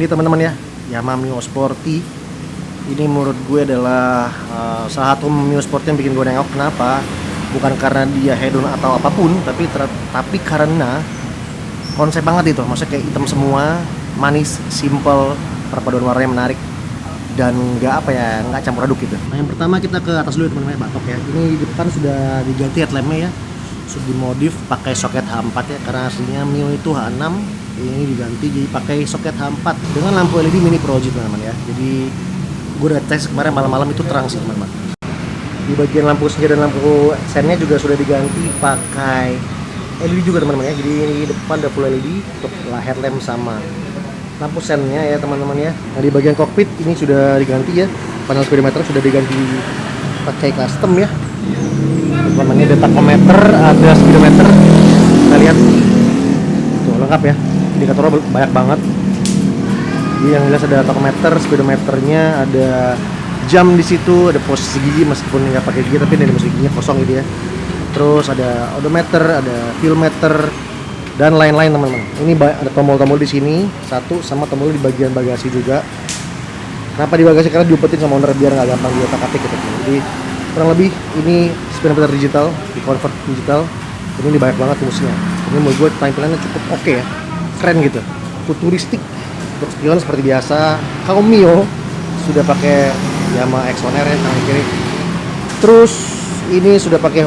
ini teman-teman ya, Yamaha Mio Sporty. Ini menurut gue adalah salah satu Mio Sporty yang bikin gue nengok. Kenapa? Bukan karena dia hedon atau apapun, tapi karena konsep banget itu. Maksudnya kayak hitam semua, manis, simple, perpaduan warnanya menarik, dan nggak campur aduk gitu. Nah, yang pertama kita ke atas dulu teman-teman, batok ya. Ini di depan sudah diganti headlampnya ya, sudah dimodif pakai soket H4 ya, karena aslinya Mio itu H6. Ini diganti jadi pakai soket H4 dengan lampu LED mini Pro teman-teman ya. Jadi gue udah tes kemarin malam-malam, itu terang sih teman-teman. Di bagian lampu senja dan lampu sennya juga sudah diganti pakai LED juga teman-teman ya. Jadi ini depan ada full LED untuk headlamp sama lampu sennya ya teman-teman ya. Nah, di bagian kokpit ini sudah diganti ya, panel speedometer sudah diganti pakai custom ya teman-teman. Ini ada tachometer, ada speedometer, kita lihat tuh lengkap ya, indikatornya banyak banget. Jadi yang jelas ada tachometer, speedometernya, ada jam di situ, ada posisi gigi meskipun nggak pakai gigi tapi dari posisi giginya kosong gitu ya. Terus ada odometer, ada fuel meter, dan lain-lain teman-teman. Ini ada tombol-tombol di sini satu, sama tombol di bagian bagasi juga. Kenapa di bagasi? Karena diumpetin sama owner biar nggak gampang diotak-atik gitu. Jadi kurang lebih ini speedometer digital, di convert digital. Ini banyak banget fungsinya. Ini menurut gue tampilannya cukup oke ya, keren gitu, futuristik. Untuk spion seperti biasa, kaum Mio sudah pakai Yamaha X1R ya, kanan kiri. Terus ini sudah pakai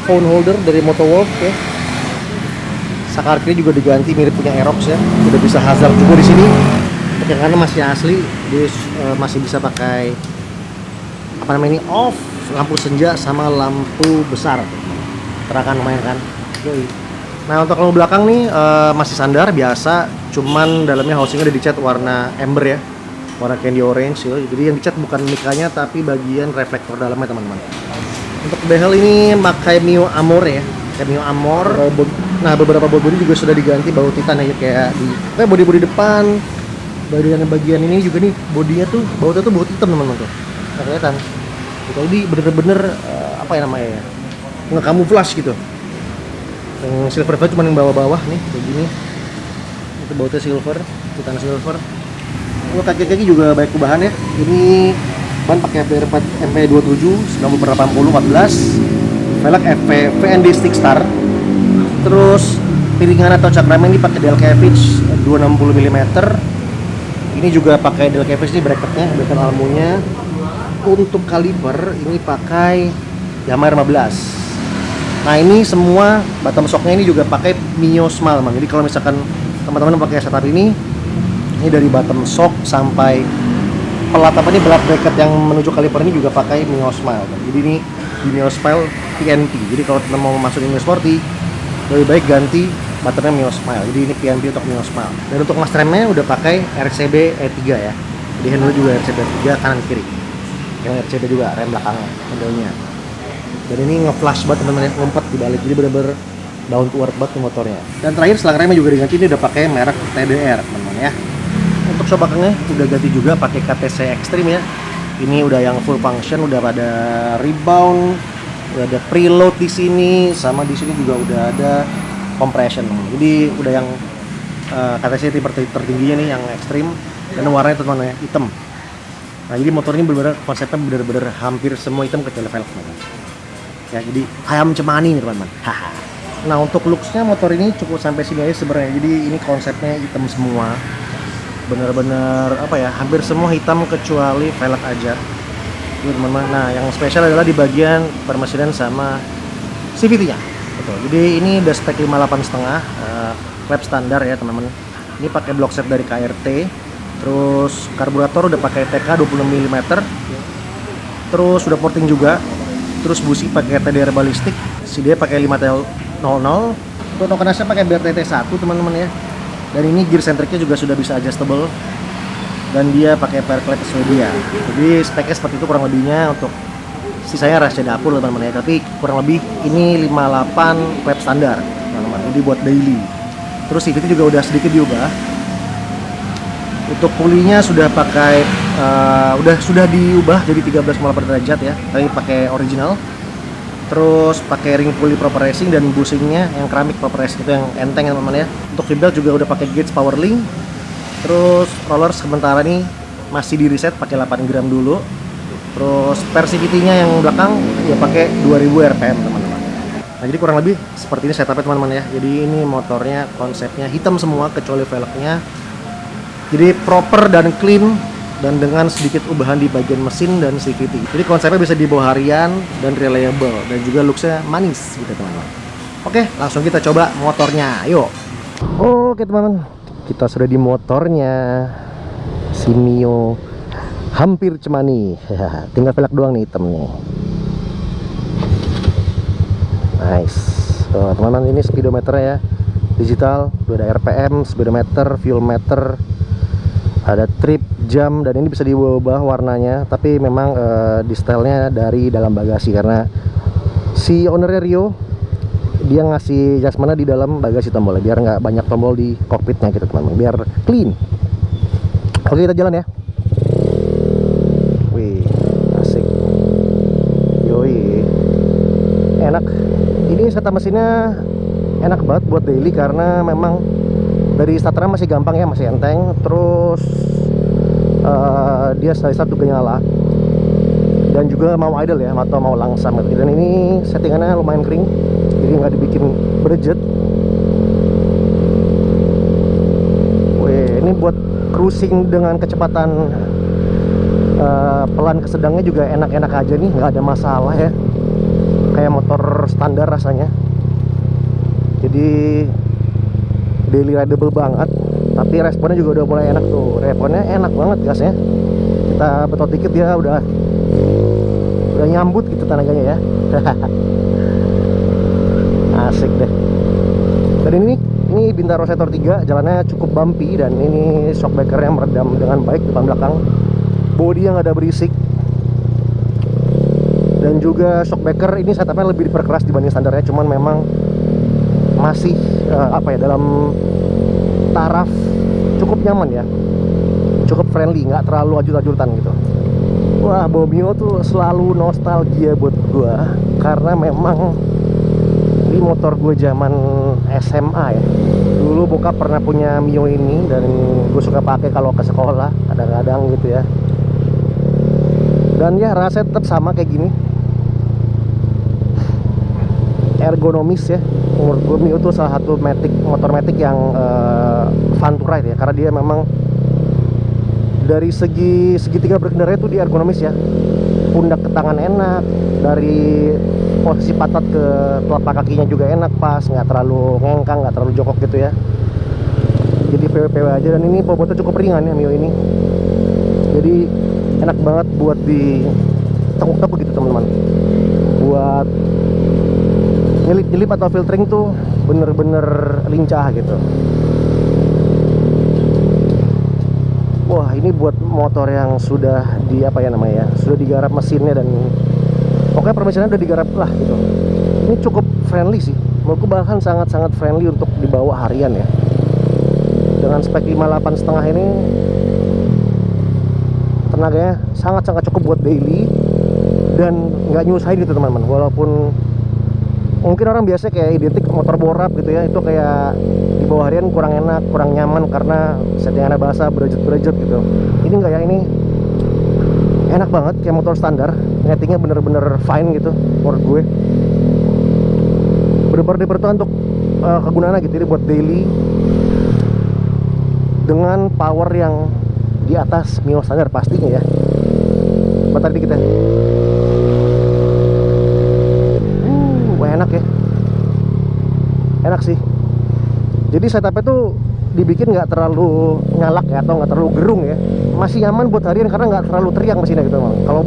phone holder dari Motowolf ya. Saklar kiri juga diganti mirip punya Aerox ya. Udah bisa hazard juga di sini. Yang kanan masih asli, dia masih bisa pakai apa namanya ini, off, lampu senja sama lampu besar. Terangkan lumayan kan. Yoi. Nah, untuk lampu belakang nih masih standar biasa, cuman dalamnya housingnya udah dicat warna amber ya, warna candy orange ya. Jadi yang dicat bukan mikanya tapi bagian reflektor dalamnya teman-teman. Untuk behel ini pakai Mio Amor ya, kayak Mio Amor. Nah, beberapa bodi juga sudah diganti baut titan ya, kayak bodi-bodi depan, bagian ini juga nih bodinya tuh bautnya tuh baut hitam teman-teman tuh. Nah, kelihatan. Jadi bener-bener apa ya namanya ya, nge-camouflage gitu. Yang silver itu cuma yang bawah-bawah nih kayak gini. Itu bautnya silver, titan silver. Untuk kaki-kaki juga banyak perubahan ya. Ini ban pakai MP27 90/80 14, velg VND Stick Star. Terus piringan atau cakramnya ini pakai Delcavic 260 mm. Ini juga pakai Delcavic ini bracketnya, bracket almunya. Untuk kaliper ini pakai Yamaha 15. Nah, ini semua bottom shocknya ini juga pakai Mio Smile man. Jadi kalau misalkan teman-teman pakai setup ini dari bottom shock sampai pelat apa nih, pelat bracket yang menuju kaliper ini juga pakai Mio Smile. Jadi ini di Mio Smile PNP. Jadi kalau teman mau masukin Mio Sporty, lebih baik ganti buttonnya Mio Smile. Jadi ini PNP untuk Mio Smile. Dan untuk mas remnya udah pakai RCB E3 ya. Jadi handle juga RCB E3 kanan kiri. Yang RCB juga rem belakangnya, handle-nya. Dan ini nge-flash banget teman-teman ya, ngumpet di balik. Jadi bener-bener down to earth banget motornya. Dan terakhir selang remnya juga diganti, ini udah pakai merek TDR teman-teman ya. Untuk shock belakangnya udah ganti juga pakai KTC Extreme ya. Ini udah yang full function, udah pada rebound, udah ada preload di sini, sama di sini juga udah ada compression. Jadi udah yang KTC tipe tertingginya nih, yang Extreme, dan warnanya teman-teman ya, hitam. Nah, jadi motor ini bener-bener konsepnya bener-bener hampir semua hitam kecuali velg teman-teman. Ya, jadi ayam cemani nih teman-teman. Nah, untuk looksnya motor ini cukup sampai sini aja sebenarnya. Jadi ini konsepnya hitam semua, bener-bener apa ya, hampir semua hitam kecuali velg aja ini teman-teman. Nah, yang spesial adalah di bagian permesinan sama CVT nya betul. Jadi ini udah spek 58,5 lap standar ya teman-teman. Ini pakai block set dari KRT. Terus karburator udah pakai TK 26 mm. Terus udah porting juga. Terus busi pakai TDR balistik. CD pakai 5T00. Untuk tokenasnya pakai BRTT1 teman-teman ya. Dan ini gear centricnya juga sudah bisa adjustable. Dan dia pakai perclip Swedia. Jadi speknya seperti itu kurang lebihnya. Untuk sisanya rahasia dapur teman-teman ya. Tapi kurang lebih ini 58 lap standar teman-teman. Jadi buat daily. Terus CVT juga udah sedikit diubah. Untuk pulinya sudah pakai sudah diubah jadi 13,8 derajat ya, tapi pakai original. Terus pakai ring pulley proper racing dan busingnya yang keramik proper racing, itu yang enteng ya teman-teman ya. Untuk feedback juga udah pakai gauge power link. Terus roller sementara nih masih di reset pakai 8 gram dulu. Terus Persivity-nya yang belakang ya pakai 2000 rpm teman-teman. Nah jadi kurang lebih seperti ini setupnya teman-teman ya. Jadi ini motornya konsepnya hitam semua kecuali velgnya. Jadi proper dan clean dan dengan sedikit ubahan di bagian mesin dan CVT. Jadi konsepnya bisa dibawa harian dan reliable dan juga looksnya manis gitu teman-teman. Oke, langsung kita coba motornya. Ayo. Oke teman-teman, kita sudah di motornya si Mio hampir cemani. Tinggal velg doang nih hitam nih. Nice. Tuh teman-teman, ini speedometernya ya, digital, udah ada RPM, speedometer, fuel meter, ada trip, jam, dan ini bisa diubah warnanya. Tapi memang di stylenya dari dalam bagasi karena si ownernya Rio dia ngasih jasmana di dalam bagasi tombolnya biar nggak banyak tombol di kokpitnya gitu teman-teman, biar clean. Oke, kita jalan ya. Wih, asik. Yoi, enak. Ini setup mesinnya enak banget buat daily karena memang dari starternya masih gampang ya, masih enteng. Terus dia start juga nyala dan juga mau idle ya atau mau langsam gitu. Dan ini settingannya lumayan kering, jadi nggak dibikin berjet. Wih, ini buat cruising dengan kecepatan pelan ke sedangnya juga enak-enak aja nih, nggak ada masalah ya, kayak motor standar rasanya. Jadi daily rideable banget, tapi responnya juga udah mulai enak tuh. Responnya enak banget gasnya, kita betot dikit ya udah nyambut gitu tenaganya ya. Asik deh. Dan ini Bintaro Sector 3, jalannya cukup bumpy dan ini shockbreakernya meredam dengan baik depan belakang. Bodi yang ada berisik. Dan juga shockbreaker ini setupnya lebih diperkeras dibanding standarnya, cuman memang masih apa ya, dalam taraf cukup nyaman ya, cukup friendly, nggak terlalu ajur-ajuran gitu. Wah, bawa Mio tuh selalu nostalgia buat gua karena memang ini motor gue zaman SMA ya. Dulu bokap pernah punya Mio ini dan gue suka pakai kalau ke sekolah kadang-kadang gitu ya. Dan ya rasanya tetap sama kayak gini, ergonomis ya. Menurut gue Mio tuh salah satu motor matic yang fun to ride ya, karena dia memang dari segi segitiga berkendaranya tuh dia ergonomis ya. Pundak ke tangan enak, dari posisi patat ke telapak kakinya juga enak pas, nggak terlalu ngengkang, nggak terlalu jongkok gitu ya. Jadi PW-PW aja. Dan ini bobotnya cukup ringan ya Mio ini, jadi enak banget buat di tekuk-tekuk gitu teman-teman. Buat nyelip-nyelip atau filtering tuh bener-bener lincah gitu. Wah, ini buat motor yang sudah di apa ya namanya ya, sudah digarap mesinnya dan pokoknya permesinnya udah digarap lah gitu. Ini cukup friendly sih, menurutku bahkan sangat-sangat friendly untuk dibawa harian ya. Dengan spek 58,5 ini tenaganya sangat-sangat cukup buat daily dan nggak nyusahin gitu teman-teman. Walaupun mungkin orang biasa kayak identik motor borap gitu ya, itu kayak di bawah harian kurang enak, kurang nyaman karena settingannya basah, berejut-berejut gitu. Ini enggak ya, ini enak banget kayak motor standar. Nettingnya bener-bener fine gitu menurut gue. Bener-bener diperuntukkan untuk kegunaannya gitu, jadi buat daily dengan power yang di atas Mio standar pastinya ya. Bentar dikit ya. Enak ya, enak sih. Jadi setupnya tuh dibikin nggak terlalu nyalak ya, atau nggak terlalu gerung ya, masih nyaman buat harian karena nggak terlalu teriak mesinnya gitu emang. Kalau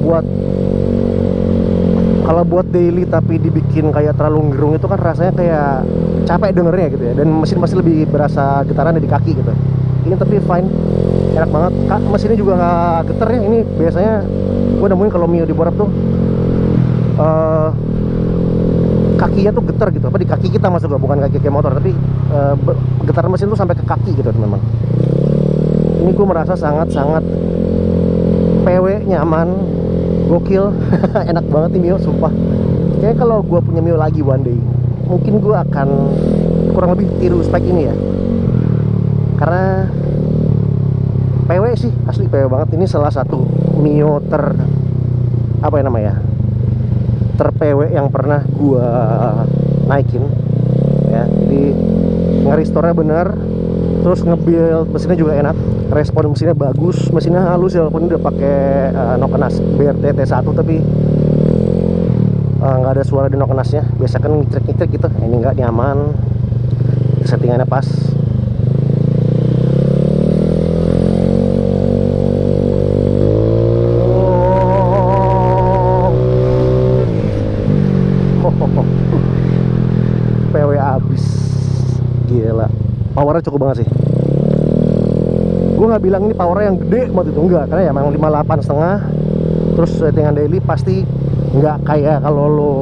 buat daily tapi dibikin kayak terlalu gerung itu kan rasanya kayak capek dengernya gitu ya, dan mesin masih lebih berasa getaran di kaki gitu. Ini tapi fine, enak banget. Mesinnya juga nggak getar ya. Ini biasanya gue nemuin kalau Mio di borap tuh kakinya tuh getar gitu, apa di kaki kita masuk, bukan kaki kayak motor, tapi getaran mesin tuh sampai ke kaki gitu teman-teman. Ini gue merasa sangat-sangat PW, nyaman, gokil. Enak banget nih Mio, sumpah. Kayaknya kalau gue punya Mio lagi one day, mungkin gue akan kurang lebih tiru spek ini ya, karena PW sih, asli PW banget. Ini salah satu Mio apa ya namanya, PW yang pernah gua naikin ya. Jadi nge-restore-nya bener, terus nge-build mesinnya juga enak, respon mesinnya bagus, mesinnya halus ya, walaupun udah pakai Nokenas BRT T1 tapi nggak ada suara di Nokenasnya. Biasa kan ngitrik-ngitrik gitu, ini nggak, nyaman, settingannya pas. PW abis, gila, powernya cukup banget sih. Gue nggak bilang ini powernya yang gede banget itu, enggak, karena ya memang 58,5. Terus settingan daily pasti nggak kayak kalau lo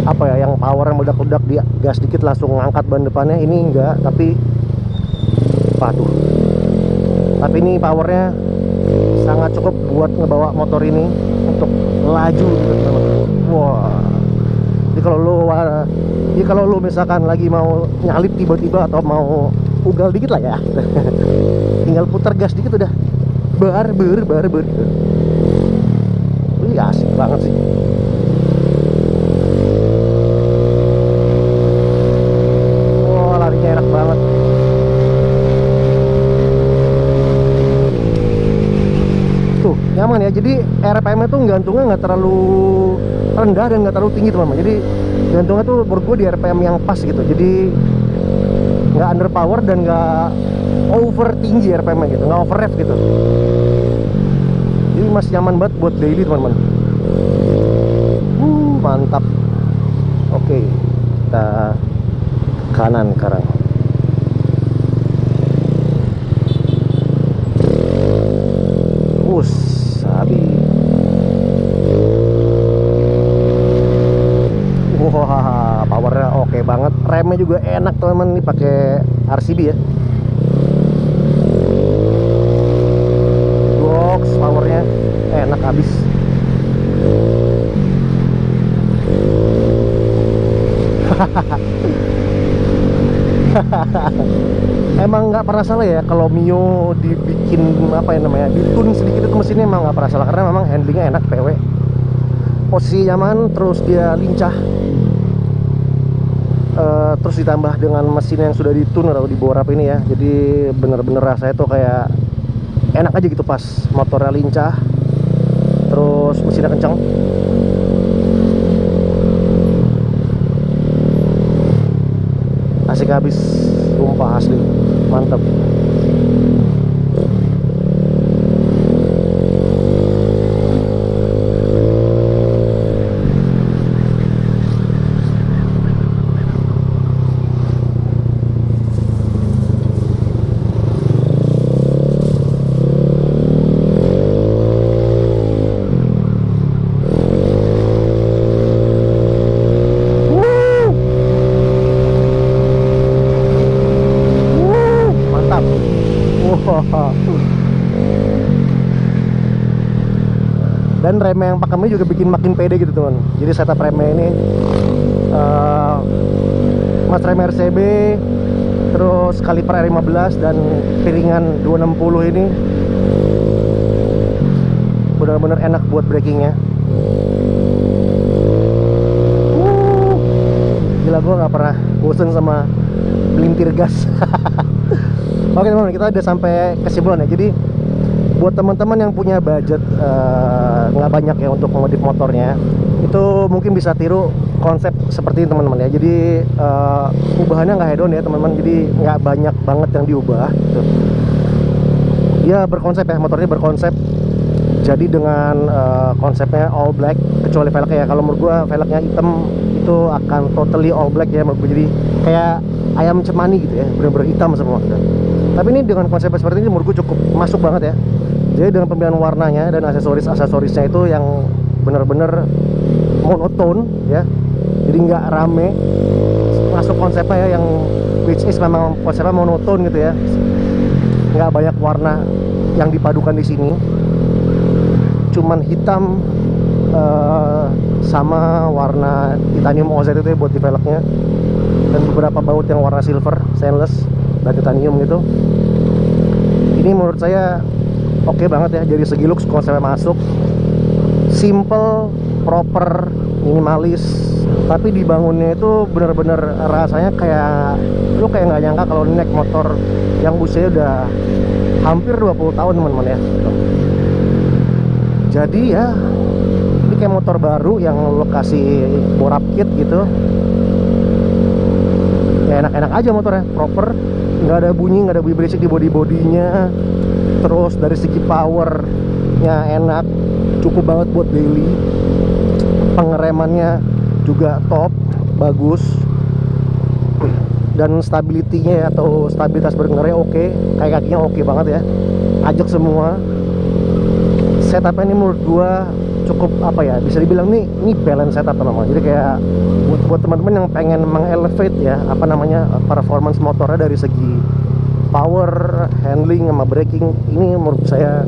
apa ya, yang power yang meledak-ledak, dia gas dikit langsung ngangkat ban depannya. Ini enggak, tapi waduh, tapi ini powernya sangat cukup buat ngebawa motor ini untuk laju gitu teman-teman. Wah, jadi kalau lo misalkan lagi mau nyalip tiba-tiba atau mau ugal dikit lah ya tinggal putar gas dikit udah bar gitu. Wih, asik banget sih. Wah, larinya enak banget. Tuh, nyaman ya. Jadi RPM-nya tuh gantungnya nggak terlalu rendah dan nggak terlalu tinggi teman-teman. Jadi gantungnya tuh menurut gue di RPM yang pas gitu. Jadi nggak underpower dan nggak over tinggi RPM-nya gitu, nggak over rev gitu. Jadi masih nyaman banget buat daily teman-teman. Mantap. Oke, kita kanan sekarang. Sabi. Wah, powernya oke banget. Remnya juga enak teman-teman, ini pakai RCB ya. Box powernya enak abis. Emang nggak pernah salah ya kalau Mio dibikin apa ya namanya, ditune sedikit itu mesinnya, emang nggak pernah salah karena memang handlingnya enak. PW posisi nyaman, terus dia lincah, terus ditambah dengan mesin yang sudah ditune atau di bawah ini ya, jadi bener-bener rasanya tuh kayak enak aja gitu. Pas motornya lincah, terus mesinnya kencang. Asik habis, sumpah asli, mantap. Dan rem yang pakemnya juga bikin makin pede gitu teman. Jadi setup remnya ini mas rem RCB, terus kaliper R15 dan piringan 260 ini benar-benar enak buat brakingnya. Gila, gue nggak pernah bosen sama melintir gas. Oke teman-teman, kita udah sampai kesimpulan ya. Jadi buat teman-teman yang punya budget nggak banyak ya untuk modif motornya, itu mungkin bisa tiru konsep seperti ini teman-teman ya. Jadi ubahannya nggak hedon ya teman-teman, jadi nggak banyak banget yang diubah gitu. Dia berkonsep ya, motornya berkonsep. Jadi dengan konsepnya all black, kecuali velgnya ya. Kalau menurut gua velgnya hitam itu akan totally all black ya menurut gua. Jadi kayak ayam cemani gitu ya, bener-bener hitam semua gitu. Tapi ini dengan konsep seperti ini menurut gua cukup masuk banget ya. Jadi dengan pemilihan warnanya dan aksesorisnya itu yang bener-bener monoton ya, jadi nggak rame, masuk konsepnya ya, yang which is memang konsepnya monoton gitu ya, nggak banyak warna yang dipadukan di sini, cuman hitam sama warna titanium OZ itu ya buat di velgnya, dan beberapa baut yang warna silver, stainless dan titanium gitu. Ini menurut saya oke banget ya, dari segi looks konsepnya masuk, simple, proper, minimalis, tapi dibangunnya itu bener-bener rasanya kayak lu kayak nggak nyangka kalau naik motor yang usianya udah hampir 20 tahun teman-teman ya. Jadi ya ini kayak motor baru yang lo kasih borap kit gitu ya, enak-enak aja motornya, proper, nggak ada bunyi berisik di bodinya. Terus dari segi powernya enak, cukup banget buat daily. Pengeremannya juga top, bagus, dan stability-nya atau stabilitas berngerem oke, kayak kakinya oke banget ya, ajak semua. Setupnya ini menurut gua cukup apa ya, bisa dibilang ini balance setup teman-teman. Jadi kayak buat teman-teman yang pengen mengelevate ya apa namanya performance motornya dari segi power, handling, sama braking, ini menurut saya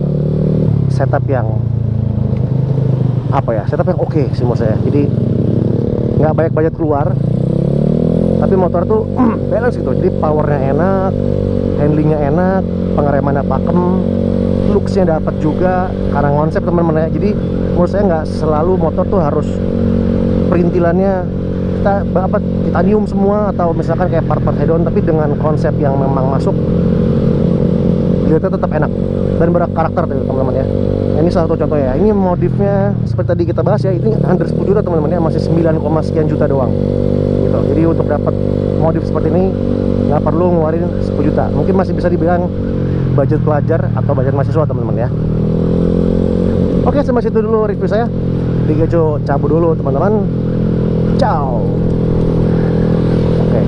setup yang apa ya, setup yang oke sih menurut saya. Jadi nggak banyak budget keluar, tapi motor tuh balance gitu. Jadi powernya enak, handlingnya enak, pengeremannya pakem, looksnya dapat juga karena konsep teman-teman ya. Jadi menurut saya nggak selalu motor tuh harus perintilannya titanium semua, atau misalkan kayak part-part head-on, tapi dengan konsep yang memang masuk, dilihatnya tetap enak dan berkarakter tuh teman-teman ya. Ini salah satu contoh ya. Ini modifnya seperti tadi kita bahas ya, ini under 10 juta teman-teman ya, masih 9, sekian juta doang gitu. Jadi untuk dapat modif seperti ini nggak perlu ngeluarin 10 juta. Mungkin masih bisa dibilang budget pelajar atau budget mahasiswa teman-teman ya. Oke, sampai situ dulu review saya. Digajo cabut dulu teman-teman. Ciao. Oke.